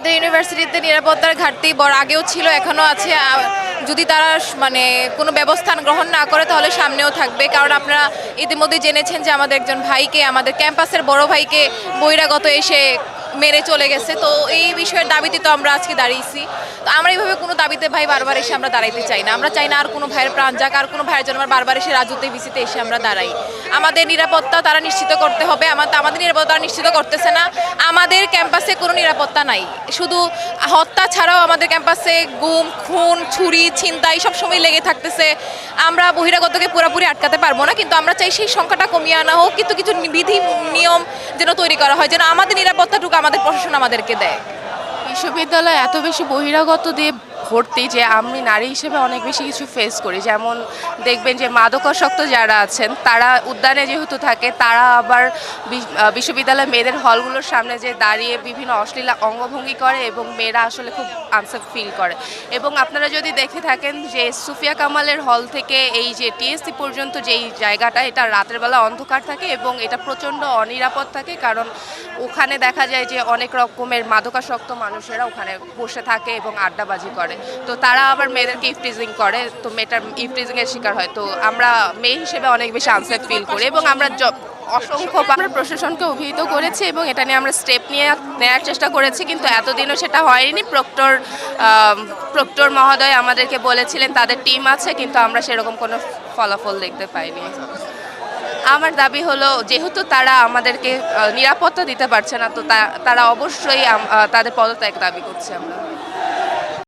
আমাদের ইউনিভার্সিটিতে নিরাপত্তার ঘাটতি বড় আগেও ছিল, এখনও আছে। যদি তারা মানে কোনো ব্যবস্থা গ্রহণ না করে তাহলে সামনেও থাকবে। কারণ আপনারা ইতিমধ্যে জেনেছেন যে আমাদের একজন ভাইকে, আমাদের ক্যাম্পাসের বড় ভাইকে বহিরাগত এসে মেরে চলে গেছে। তো এই বিষয়ের দাবিতে তো আমরা আজকে দাঁড়িয়েছি। তো আমরা এইভাবে কোনো দাবিতে ভাই বারবার এসে আমরা দাঁড়াইতে চাই না। আমরা চাই না আর কোনো ভাইয়ের প্রাণ যাক, আর কোনো ভাইয়ের জন্য বারবার এসে রাজুতে ভিসিতে এসে আমরা দাঁড়াই। আমাদের নিরাপত্তা তারা নিশ্চিত করতে হবে। আমাদের নিরাপত্তা নিশ্চিত করতেছে না। আমাদের ক্যাম্পাসে কোনো নিরাপত্তা নাই। শুধু হত্যা ছাড়াও আমাদের ক্যাম্পাসে গুম, খুন, ছুরি, ছিনতাই সবসময় লেগে থাকতেছে। আমরা বহিরাগতকে পুরোপুরি আটকাতে পারবো না, কিন্তু আমরা চাই সেই সংখ্যাটা কমিয়ে আনা হোক। কিন্তু কিছু বিধি নিয়ম যেন তৈরি করা হয়, যেন আমাদের নিরাপত্তাটুকু আমাদের প্রশাসন আমাদেরকে দেয়। বিশ্ববিদ্যালয় এত বেশি বহিরাগত দিয়ে ভর্তি যে আমি নারী হিসেবে অনেক বেশি কিছু ফেস করি। যেমন দেখবেন যে মাদকাসক্ত যারা আছেন তারা উদ্যানে যেহেতু থাকে, তারা আবার বিশ্ববিদ্যালয় মেয়েদের হলগুলোর সামনে যে দাঁড়িয়ে বিভিন্ন অশ্লীল অঙ্গভঙ্গি করে এবং মেয়েরা আসলে খুব আনসেফ ফিল করে। এবং আপনারা যদি দেখে থাকেন যে সুফিয়া কামালের হল থেকে এই যে টিএসসি পর্যন্ত যেই জায়গাটা, এটা রাতের বেলা অন্ধকার থাকে এবং এটা প্রচণ্ড অনিরাপদ থাকে। কারণ ওখানে দেখা যায় যে অনেক রকমের মাদকাসক্ত মানুষেরা ওখানে বসে থাকে এবং আড্ডাবাজি করে। তো তারা আবার মেয়েদেরকে ইফটিজিং করে, তো মেয়েটার ইফটিজিংয়ের শিকার হয়। তো আমরা মেয়ে হিসেবে অনেক বেশি আনসেফ ফিল করি এবং আমরা অসংখ্য আমরা প্রশাসনকে অভিহিত করেছি এবং এটা নিয়ে আমরা স্টেপ নেওয়ার চেষ্টা করেছি, কিন্তু এতদিনও সেটা হয়নি। প্রক্টর মহোদয় আমাদেরকে বলেছিলেন তাদের টিম আছে, কিন্তু আমরা সেরকম কোনো ফলাফল দেখতে পাইনি। আমার দাবি হলো, যেহেতু তারা আমাদেরকে নিরাপত্তা দিতে পারছে না, তো তারা অবশ্যই তাদের পদত্যাগ দাবি করছে আমরা।